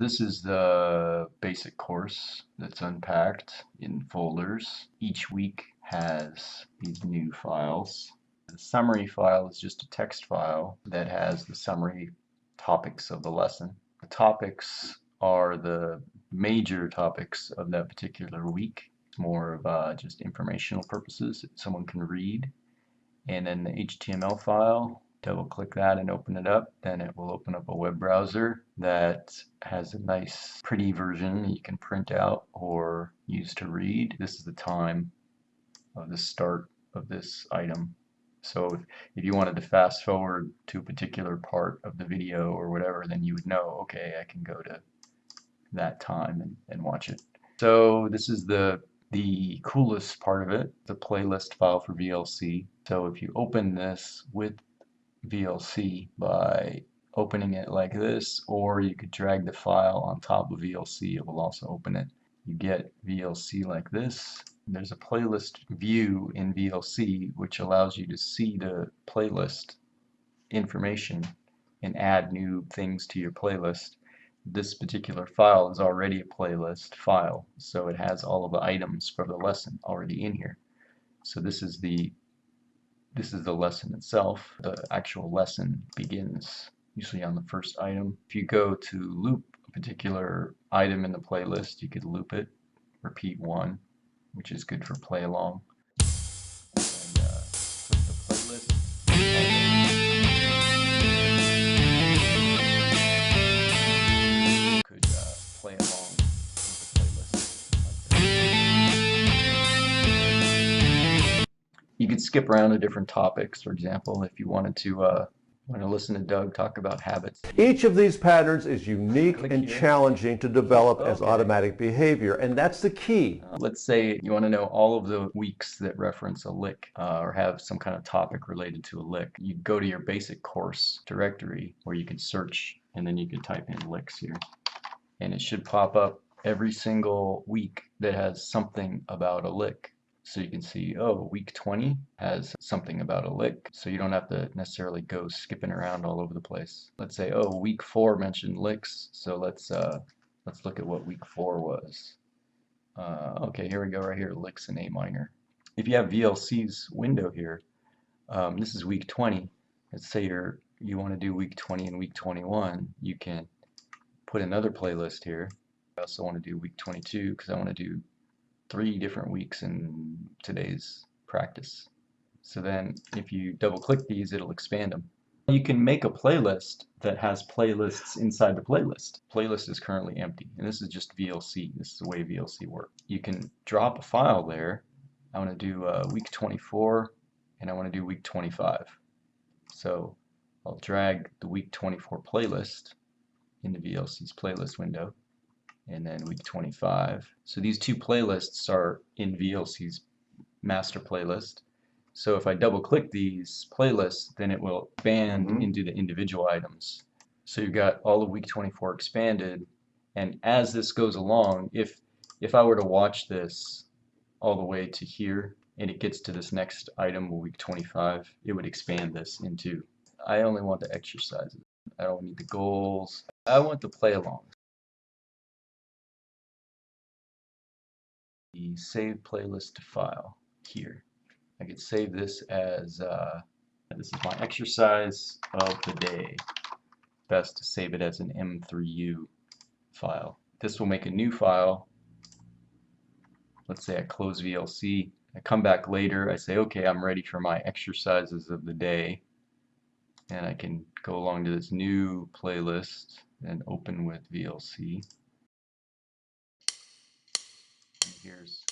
This is the basic course that's unpacked in folders. Each week has these new files. The summary file is just a text file that has the summary topics of the lesson. The topics are the major topics of that particular week. It's more of just informational purposes that someone can read. And then the HTML file, double click that and open it up, then it will open up a web browser that has a nice pretty version you can print out or use to read. This is the time of the start of this item. So if you wanted to fast forward to a particular part of the video or whatever, then you would know, okay, I can go to that time and watch it. So this is the coolest part of it, the playlist file for VLC. So if you open this with VLC by opening it like this, or you could drag the file on top of VLC, it will also open it. You get VLC like this. There's a playlist view in VLC which allows you to see the playlist information and add new things to your playlist. This particular file is already a playlist file, so it has all of the items for the lesson already in here. So this is the lesson itself. The actual lesson begins usually on the first item. If you go to loop a particular item in the playlist, you could loop it, repeat one, which is good for play along. And click the playlist. Could play along with the playlist like this. You could skip around to different topics, for example, if you wanted to listen to Doug talk about habits. Each of these patterns is unique Click and here. challenging to develop as Okay. automatic behavior, and that's the key. Let's say you want to know all of the weeks that reference a lick or have some kind of topic related to a lick. You go to your basic course directory where you can search, and then you can type in licks here. And it should pop up every single week that has something about a lick. So you can see, oh, week 20 has something about a lick, so you don't have to necessarily go skipping around all over the place. Let's say, oh, week 4 mentioned licks, so let's look at what week 4 was. Okay, here we go, right here, licks in A minor. If you have VLC's window here, this is week 20. Let's say you want to do week 20 and week 21. You can put another playlist here. I also want to do week 22 because I want to do 3 different weeks in today's practice. So then if you double click these, it'll expand them. You can make a playlist that has playlists inside the playlist. Playlist is currently empty, and this is just VLC. This is the way VLC works. You can drop a file there. I want to do week 24, and I want to do week 25. So I'll drag the week 24 playlist into VLC's playlist window, and then week 25. So these two playlists are in VLC's master playlist. So if I double click these playlists, then it will expand into the individual items. So you've got all of week 24 expanded, and as this goes along, if I were to watch this all the way to here and it gets to this next item, week 25, it would expand this into. I only want the exercises. I don't need the goals. I want the play along. The save playlist file here. I could save this as this is my exercise of the day. Best to save it as an M3U file. This will make a new file. Let's say I close VLC. I come back later. I say, okay, I'm ready for my exercises of the day. And I can go along to this new playlist and open with VLC. And here's